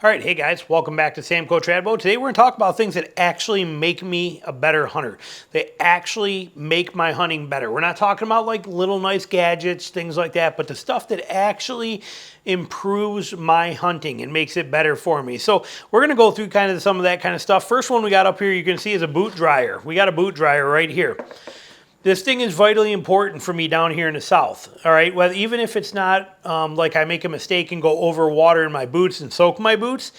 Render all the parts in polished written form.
All right, hey guys, welcome back to Samco Tradbo. Today we're going to talk about things that actually make me a better hunter. They actually make my hunting better. We're not talking about like little nice gadgets, things like that, but the stuff that actually improves my hunting and makes it better for me. So we're going to go through kind of some of that kind of stuff. First one we got up here you can see is a boot dryer. We got a boot dryer right here. This thing is vitally important for me down here in the South, all right? Well, even if it's not like I make a mistake and go over water in my boots and soak my boots,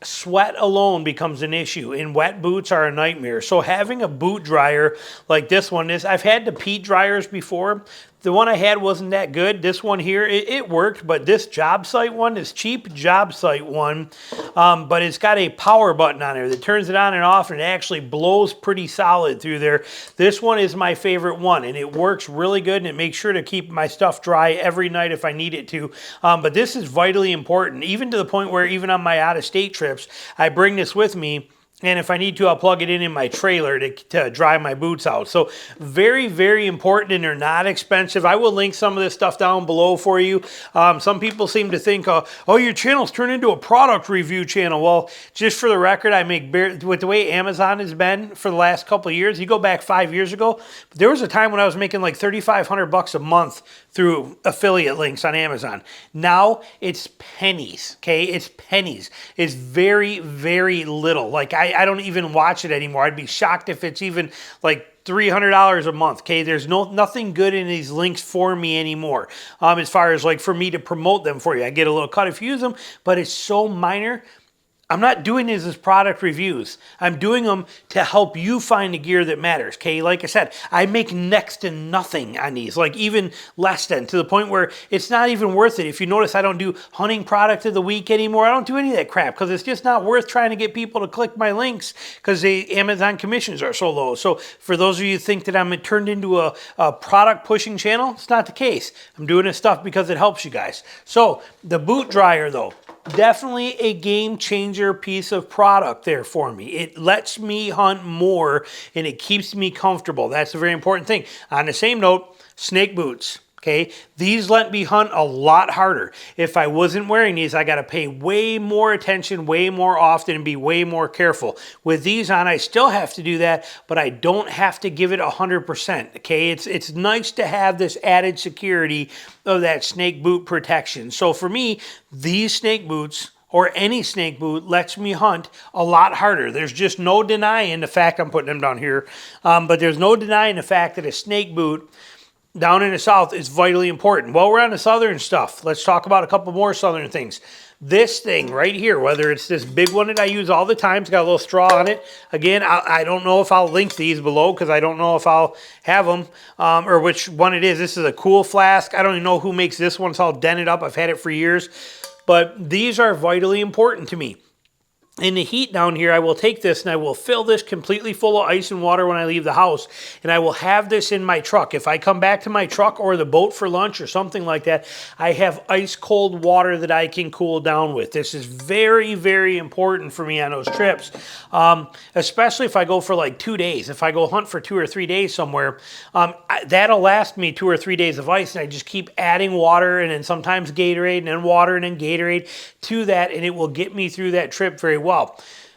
sweat alone becomes an issue, and wet boots are a nightmare. So having a boot dryer like this one is, I've had the peat dryers before. The one I had wasn't that good. This one here, it worked, but this job site one, this cheap job site one, but it's got a power button on there that turns it on and off, and it actually blows pretty solid through there. This one is my favorite one, and it works really good, and it makes sure to keep my stuff dry every night if I need it to. But this is vitally important, even to the point where even on my out-of-state trips, I bring this with me. And if I need to, I'll plug it in my trailer to dry my boots out. So very, very important, and they're not expensive. I will link some of this stuff down below for you. Some people seem to think, oh, your channel's turned into a product review channel. Well, just for the record, I make with the way Amazon has been for the last couple of years. You go back 5 years ago, there was a time when I was making like $3,500 a month through affiliate links on Amazon. Now it's pennies, okay? It's pennies. It's very, very little. Like I don't even watch it anymore. I'd be shocked if it's even like $300 a month, okay? There's nothing good in these links for me anymore as far as like for me to promote them for you. I get a little cut if you use them, but it's so minor. I'm not doing these as product reviews. I'm doing them to help you find the gear that matters, okay? Like I said, I make next to nothing on these, like even less than, to the point where it's not even worth it. If you notice, I don't do hunting product of the week anymore. I don't do any of that crap because it's just not worth trying to get people to click my links because the Amazon commissions are so low. So for those of you who think that I'm turned into a product pushing channel, it's not the case. I'm doing this stuff because it helps you guys. So the boot dryer though, definitely a game changer piece of product there for me. It lets me hunt more and it keeps me comfortable. That's a very important thing. On the same note, snake boots. Okay, these let me hunt a lot harder. If I wasn't wearing these, I got to pay way more attention, way more often, and be way more careful. With these on, I still have to do that, but I don't have to give it 100%. Okay, it's nice to have this added security of that snake boot protection. So for me, these snake boots, or any snake boot, lets me hunt a lot harder. There's just no denying the fact, I'm putting them down here, but there's no denying the fact that a snake boot down in the South is vitally important. Well, we're on the Southern stuff. Let's talk about a couple more Southern things. This thing right here, whether it's this big one that I use all the time, it's got a little straw on it. Again, I don't know if I'll link these below because I don't know if I'll have them or which one it is. This is a Cool Flask. I don't even know who makes this one. It's all dented up. I've had it for years. But these are vitally important to me. In the heat down here, I will take this and I will fill this completely full of ice and water when I leave the house, and I will have this in my truck. If I come back to my truck or the boat for lunch or something like that, I have ice cold water that I can cool down with. This is very, very important for me on those trips, especially if I go for like 2 days. If I go hunt for 2 or 3 days somewhere, that'll last me 2 or 3 days of ice, and I just keep adding water and then sometimes Gatorade and then water and then Gatorade to that, and it will get me through that trip very well.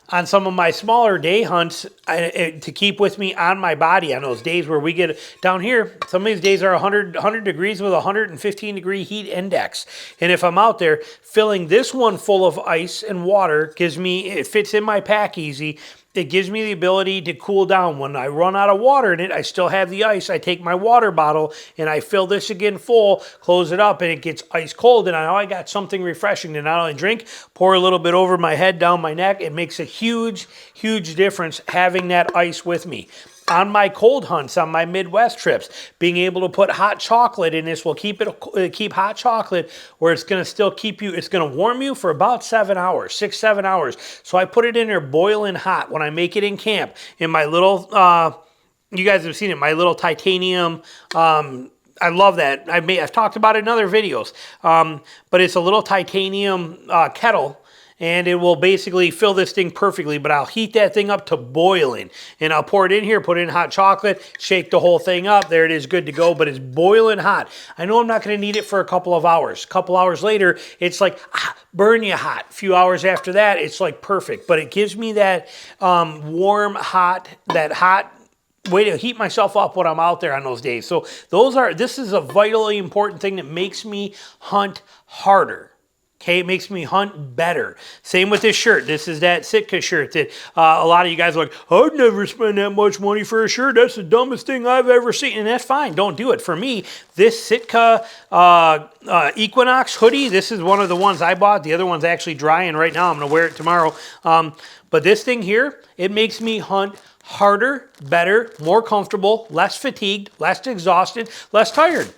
On some of my smaller day hunts, to keep with me on my body on those days where we get down here, some of these days are 100 degrees with a 115 degree heat index. And if I'm out there, filling this one full of ice and water gives me, it fits in my pack easy. It gives me the ability to cool down. When I run out of water in it, I still have the ice. I take my water bottle and I fill this again full, close it up, and it gets ice cold. And now I got something refreshing to not only drink, pour a little bit over my head, down my neck. It makes a huge, huge difference having that ice with me. On my cold hunts, on my Midwest trips, being able to put hot chocolate in this will keep hot chocolate where it's going to still keep you, it's going to warm you for about 7 hours, 6-7 hours. So I put it in there boiling hot when I make it in camp in my little, you guys have seen it, my little titanium, I love that. I've talked about it in other videos, but it's a little titanium kettle. and it will basically fill this thing perfectly, but I'll heat that thing up to boiling, and I'll pour it in here, put it in hot chocolate, shake the whole thing up. There it is, good to go, but it's boiling hot. I know I'm not going to need it for a couple of hours. A couple hours later, it's like, burn you hot. A few hours after that, it's like perfect, but it gives me that warm, hot way to heat myself up when I'm out there on those days. So this is a vitally important thing that makes me hunt harder. Okay, it makes me hunt better. Same with this shirt. This is that Sitka shirt that a lot of you guys are like, I'd never spend that much money for a shirt. That's the dumbest thing I've ever seen. And that's fine. Don't do it. For me, this Sitka Equinox hoodie, this is one of the ones I bought. The other one's actually drying right now. I'm going to wear it tomorrow. But this thing here, it makes me hunt harder, better, more comfortable, less fatigued, less exhausted, less tired.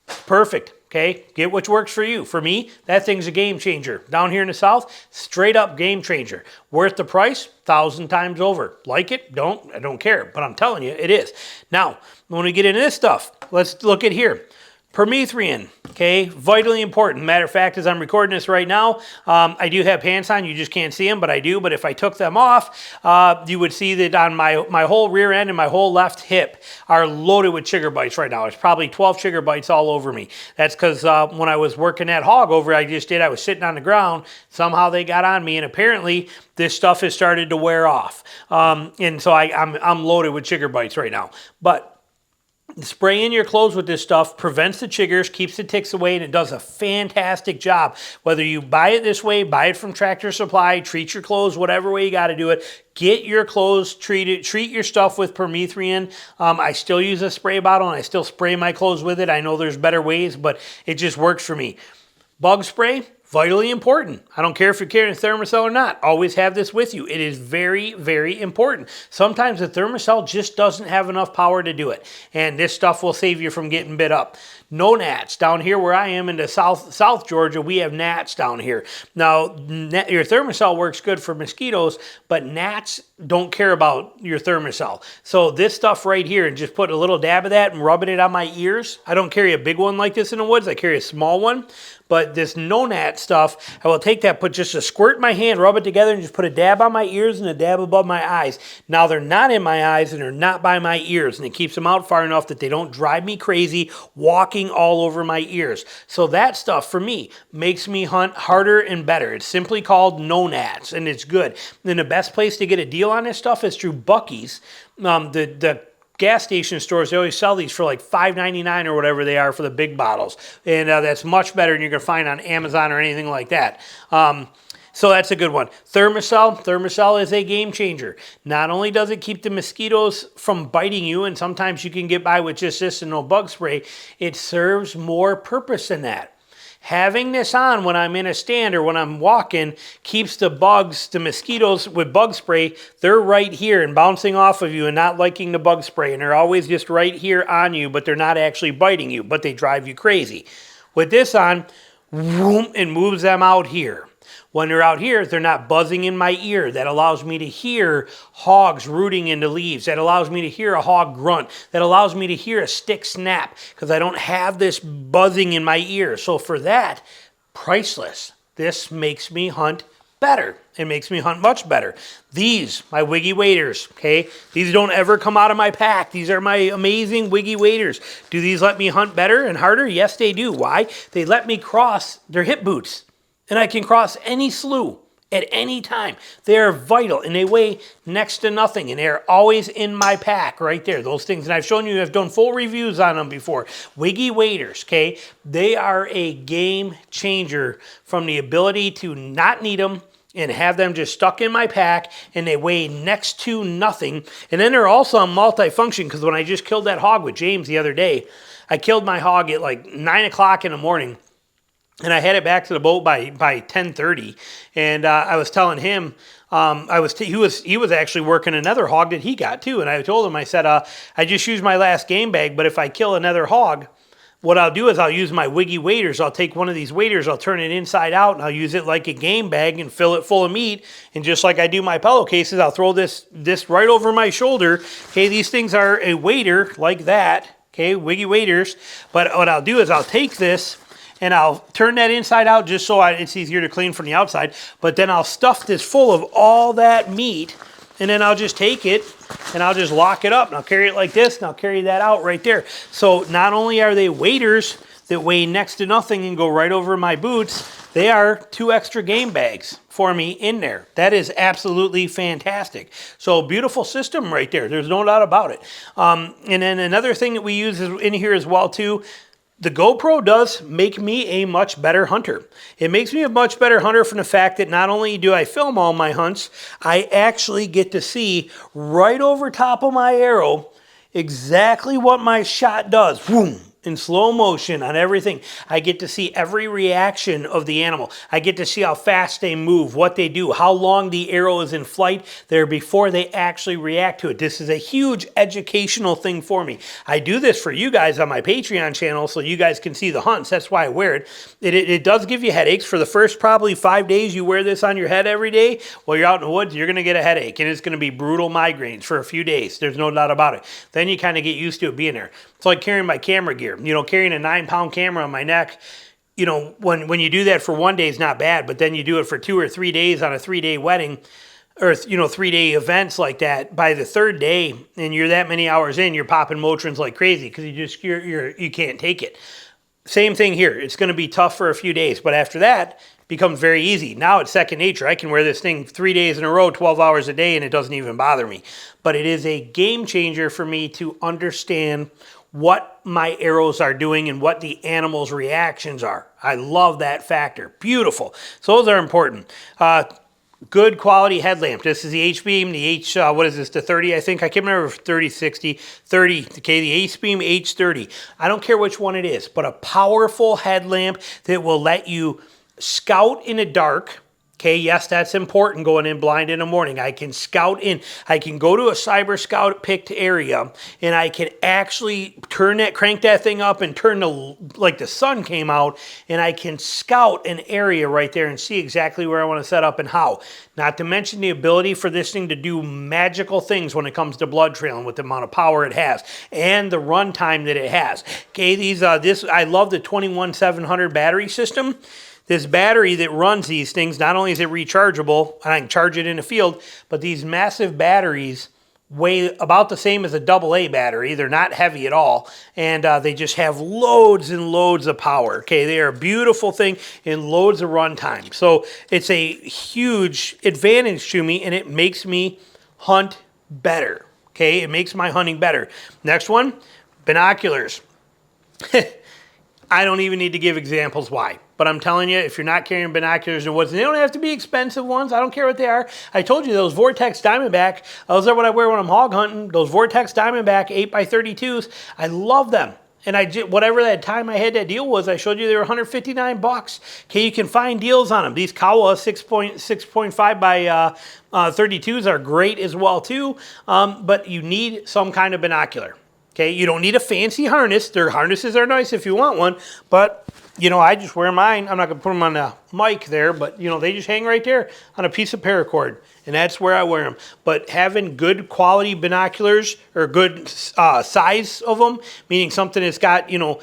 Perfect. Okay, get what works for you. For me, that thing's a game changer. Down here in the South, straight up game changer. Worth the price, 1,000 times over. Like it? I don't care. But I'm telling you, it is. Now, when we get into this stuff, let's look at here. Permethrin, okay, vitally important. Matter of fact, as I'm recording this right now, I do have pants on. You just can't see them, but I do. But if I took them off, you would see that on my whole rear end and my whole left hip are loaded with chigger bites right now. It's probably 12 chigger bites all over me. That's because when I was working that hog over, I was sitting on the ground. Somehow they got on me, and apparently this stuff has started to wear off. And so I'm loaded with chigger bites right now. But spraying your clothes with this stuff prevents the chiggers, keeps the ticks away, and it does a fantastic job. Whether you buy it this way, buy it from Tractor Supply, treat your clothes whatever way you got to do it. Get your clothes treated. Treat your stuff with permethrin. I still use a spray bottle, and I still spray my clothes with it. I know there's better ways, but it just works for me. Bug spray, vitally important. I don't care if you're carrying a Thermacell or not. Always have this with you. It is very, very important. Sometimes the Thermacell just doesn't have enough power to do it, and this stuff will save you from getting bit up. No gnats. Down here where I am in the South Georgia, we have gnats down here. Now, your Thermacell works good for mosquitoes, but gnats don't care about your Thermacell. So this stuff right here, and just put a little dab of that and rubbing it on my ears. I don't carry a big one like this in the woods. I carry a small one. But this no gnat stuff, I will take that, put just a squirt in my hand, rub it together, and just put a dab on my ears and a dab above my eyes. Now they're not in my eyes and they're not by my ears, and it keeps them out far enough that they don't drive me crazy walking all over my ears. So that stuff for me makes me hunt harder and better. It's simply called no gnats, and it's good. And the best place to get a deal on this stuff is through Buc-ee's. The gas station stores, they always sell these for like $5.99 or whatever they are for the big bottles. And that's much better than you're going to find on Amazon or anything like that. So that's a good one. Thermacell is a game changer. Not only does it keep the mosquitoes from biting you, and sometimes you can get by with just this and no bug spray, it serves more purpose than that. Having this on when I'm in a stand or when I'm walking keeps the mosquitoes with bug spray, they're right here and bouncing off of you and not liking the bug spray. And they're always just right here on you, but they're not actually biting you, but they drive you crazy. With this on, whoom, it moves them out here. When they're out here, they're not buzzing in my ear. That allows me to hear hogs rooting into leaves. That allows me to hear a hog grunt. That allows me to hear a stick snap because I don't have this buzzing in my ear. So for that, priceless. This makes me hunt better. It makes me hunt much better. These, my Wiggy waders, okay? These don't ever come out of my pack. These are my amazing Wiggy waders. Do these let me hunt better and harder? Yes, they do. Why? They let me cross their hip boots. And I can cross any slough at any time. They are vital, and they weigh next to nothing, and they're always in my pack right there. Those things, and I've shown you, I've done full reviews on them before. Wiggy waders, okay? They are a game changer from the ability to not need them and have them just stuck in my pack, and they weigh next to nothing. And then they're also multi-function, because when I just killed that hog with James the other day, I killed my hog at like 9 o'clock in the morning. And I had it back to the boat by 10:30, and I was telling him he was actually working another hog that he got too, and I told him, I said, I just used my last game bag, but if I kill another hog, what I'll do is I'll use my Wiggy waders. I'll take one of these waders, I'll turn it inside out, and I'll use it like a game bag and fill it full of meat. And just like I do my pillowcases, I'll throw this right over my shoulder. Okay, these things are a wader like that. Okay, Wiggy waders. But what I'll do is I'll take this, and I'll turn that inside out just so it's easier to clean from the outside. But then I'll stuff this full of all that meat, and then I'll just take it and I'll just lock it up, and I'll carry it like this, and I'll carry that out right there. So not only are they waders that weigh next to nothing and go right over my boots, they are 2 extra game bags for me in there. That is absolutely fantastic. So beautiful system right there. There's no doubt about it. And then another thing that we use is in here as well too, the GoPro does make me a much better hunter. It makes me a much better hunter from the fact that not only do I film all my hunts, I actually get to see right over top of my arrow exactly what my shot does. Boom. In slow motion on everything. I get to see every reaction of the animal. I get to see how fast they move, what they do, how long the arrow is in flight there before they actually react to it. This is a huge educational thing for me. I do this for you guys on my Patreon channel so you guys can see the hunts. That's why I wear it. It does give you headaches. For the first probably 5 days you wear this on your head every day while you're out in the woods, you're going to get a headache, and it's going to be brutal migraines for a few days. There's no doubt about it. Then you kind of get used to it being there. It's like carrying my camera gear. You know, carrying a 9-pound camera on my neck, you know, when you do that for 1 day is not bad, but then you do it for 2 or 3 days on a 3-day wedding, or, you know, 3-day events like that. By the 3rd day, and you're that many hours in, you're popping Motrins like crazy because you can't take it. Same thing here. It's going to be tough for a few days, but after that, it becomes very easy. Now it's second nature. I can wear this thing 3 days in a row, 12 hours a day, and it doesn't even bother me. But it is a game changer for me to understand what my arrows are doing and what the animal's reactions are. I love that factor. Beautiful. So those are important. Good quality headlamp. This is the H-Beam, what is this, the 30, I think? I can't remember if 30, 60, 30, okay, the H-Beam H30. I don't care which one it is, but a powerful headlamp that will let you scout in the dark. Okay, yes, that's important going in blind in the morning. I can scout in. I can go to a Cyber Scout picked area, and I can actually crank that thing up and turn like the sun came out, and I can scout an area right there and see exactly where I want to set up and how. Not to mention the ability for this thing to do magical things when it comes to blood trailing with the amount of power it has and the run time that it has. Okay, I love the 21700 battery system. This battery that runs these things, not only is it rechargeable, and I can charge it in the field, but these massive batteries weigh about the same as a AA battery. They're not heavy at all, and they just have loads and loads of power. Okay, they are a beautiful thing and loads of run time. So it's a huge advantage to me, and it makes me hunt better. Okay, it makes my hunting better. Next one, binoculars. I don't even need to give examples why. But I'm telling you, if you're not carrying binoculars in the woods, and they don't have to be expensive ones. I don't care what they are. I told you those Vortex Diamondback, those are what I wear when I'm hog hunting. Those Vortex Diamondback 8x32s, I love them. And whatever that time I had that deal was, I showed you they were $159. Okay, you can find deals on them. These Kawa 6.5 by 32s are great as well too. But you need some kind of binocular. Okay, you don't need a fancy harness. Their harnesses are nice if you want one, but you know, I just wear mine. I'm not going to put them on a mic there, but you know, they just hang right there on a piece of paracord, and that's where I wear them. But having good quality binoculars or good size of them, meaning something that's got, you know,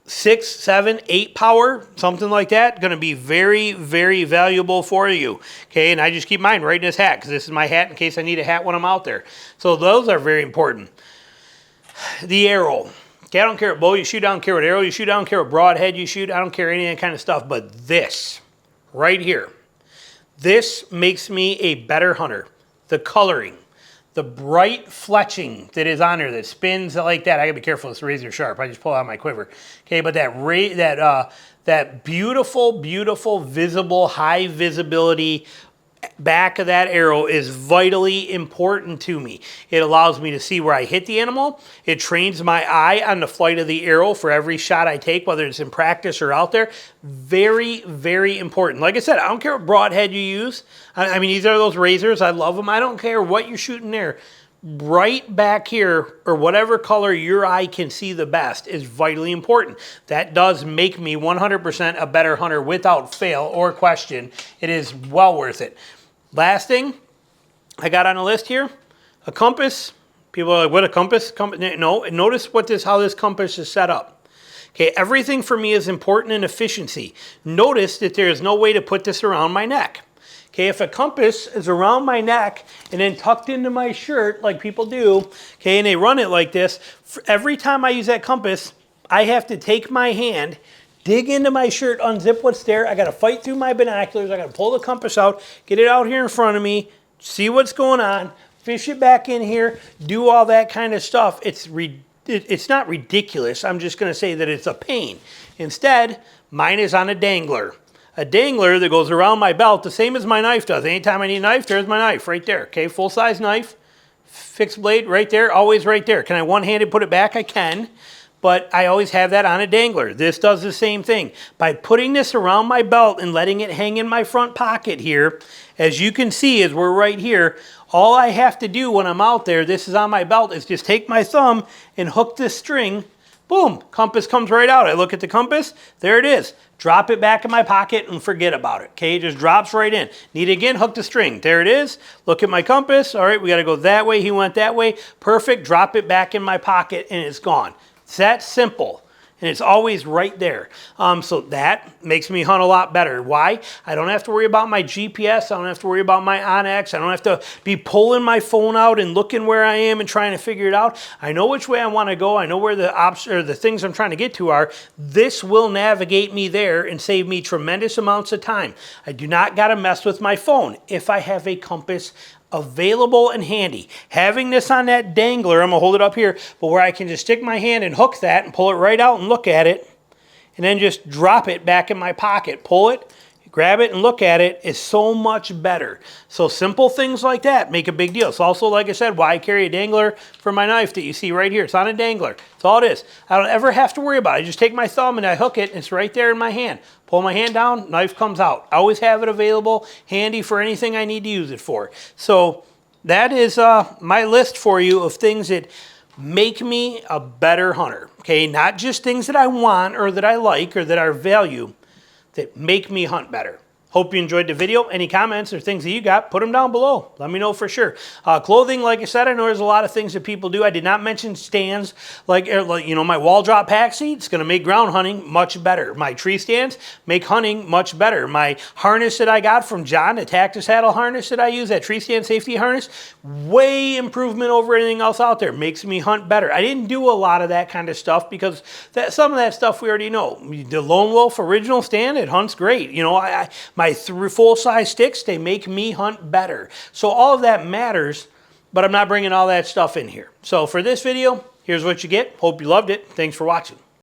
6, 7, 8 power, something like that, going to be very, very valuable for you. Okay, and I just keep mine right in this hat because this is my hat in case I need a hat when I'm out there. So those are very important. The arrow. Okay, I don't care what bow you shoot, I don't care what arrow you shoot, I don't care what broadhead you shoot, I don't care any of that kind of stuff, but this, right here, this makes me a better hunter. The coloring, the bright fletching that is on there that spins like that. I gotta be careful, it's razor sharp, I just pull out my quiver. Okay, but that beautiful, beautiful, visible, high visibility back of that arrow is vitally important to me. It allows me to see where I hit the animal. It trains my eye on the flight of the arrow for every shot I take, whether it's in practice or out there. Very, very important. Like I said, I don't care what broadhead you use. I mean, these are those razors. I love them. I don't care what you're shooting there. Right back here, or whatever color your eye can see the best, is vitally important. That does make me 100% a better hunter without fail or question. It is well worth it. Last thing I got on the list here, a compass. People are like, what, a compass? No, notice how this compass is set up. Okay, everything for me is important in efficiency. Notice that there is no way to put this around my neck. Okay, if a compass is around my neck and then tucked into my shirt like people do, okay, and they run it like this, every time I use that compass, I have to take my hand, dig into my shirt, unzip what's there. I got to fight through my binoculars. I got to pull the compass out, get it out here in front of me, see what's going on, fish it back in here, do all that kind of stuff. It's not ridiculous. I'm just going to say that it's a pain. Instead, mine is on a dangler. A dangler that goes around my belt, the same as my knife does. Anytime I need a knife, there's my knife right there. Okay, full-size knife, fixed blade right there, always right there. Can I one-handed put it back? I can, but I always have that on a dangler. This does the same thing. By putting this around my belt and letting it hang in my front pocket here, as you can see as we're right here, all I have to do when I'm out there, this is on my belt, is just take my thumb and hook this string. Boom, compass comes right out. I look at the compass, there it is. Drop it back in my pocket and forget about it. Okay, it just drops right in. Need it again, hook the string. There it is. Look at my compass. All right, we got to go that way. He went that way. Perfect. Drop it back in my pocket and it's gone. It's that simple. And it's always right there. So that makes me hunt a lot better. Why? I don't have to worry about my GPS. I don't have to worry about my Onyx. I don't have to be pulling my phone out and looking where I am and trying to figure it out. I know which way I want to go. I know where the things I'm trying to get to are. This will navigate me there and save me tremendous amounts of time. I do not got to mess with my phone if I have a compass available and handy. Having this on that dangler, I'm going to hold it up here, but where I can just stick my hand and hook that and pull it right out and look at it, and then just drop it back in my pocket. Pull it, grab it, and look at it is so much better. So simple things like that make a big deal. It's also, like I said, why I carry a dangler for my knife that you see right here. It's on a dangler. That's all it is. I don't ever have to worry about it. I just take my thumb and I hook it, and it's right there in my hand. Pull my hand down, knife comes out. I always have it available, handy for anything I need to use it for. So that is my list for you of things that make me a better hunter. Okay, not just things that I want or that I like or that are value, that make me hunt better. Hope you enjoyed the video. Any comments or things that you got, put them down below. Let me know for sure. Clothing, like I said, I know there's a lot of things that people do. I did not mention stands like you know, my wall drop pack seat. It's going to make ground hunting much better. My tree stands make hunting much better. My harness that I got from John, the Tactus saddle harness that I use, that tree stand safety harness, way improvement over anything else out there. Makes me hunt better. I didn't do a lot of that kind of stuff because some of that stuff we already know. The Lone Wolf original stand, it hunts great. You know, my full-size sticks, they make me hunt better. So all of that matters, but I'm not bringing all that stuff in here. So for this video, here's what you get. Hope you loved it. Thanks for watching.